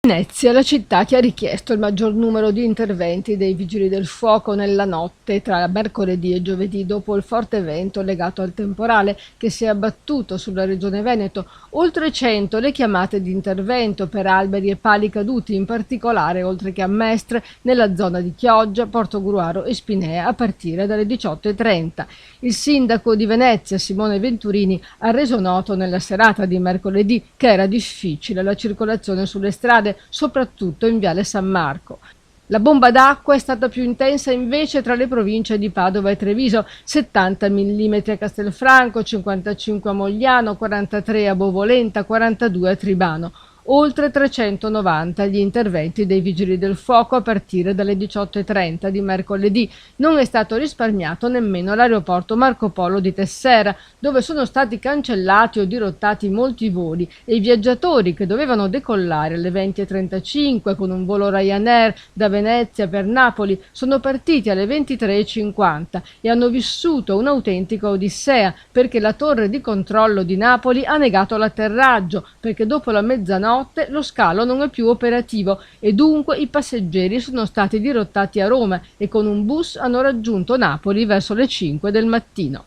Venezia, la città che ha richiesto il maggior numero di interventi dei vigili del fuoco nella notte tra mercoledì e giovedì dopo il forte vento legato al temporale che si è abbattuto sulla regione Veneto. Oltre 100 le chiamate di intervento per alberi e pali caduti, in particolare oltre che a Mestre nella zona di Chioggia, Portogruaro e Spinea a partire dalle 18:30. Il sindaco di Venezia, Simone Venturini, ha reso noto nella serata di mercoledì che era difficile la circolazione sulle strade, soprattutto in Viale San Marco. La bomba d'acqua è stata più intensa invece tra le province di Padova e Treviso, 70 mm a Castelfranco, 55 a Mogliano, 43 a Bovolenta, 42 a Tribano. Oltre 390 gli interventi dei vigili del fuoco a partire dalle 18:30 di mercoledì. Non è stato risparmiato nemmeno l'aeroporto Marco Polo di Tessera, dove sono stati cancellati o dirottati molti voli e i viaggiatori che dovevano decollare alle 20:35 con un volo Ryanair da Venezia per Napoli sono partiti alle 23:50 e hanno vissuto un'autentica odissea, perché la torre di controllo di Napoli ha negato l'atterraggio, perché dopo la mezzanotte lo scalo non è più operativo e dunque i passeggeri sono stati dirottati a Roma e con un bus hanno raggiunto Napoli verso le 5 del mattino.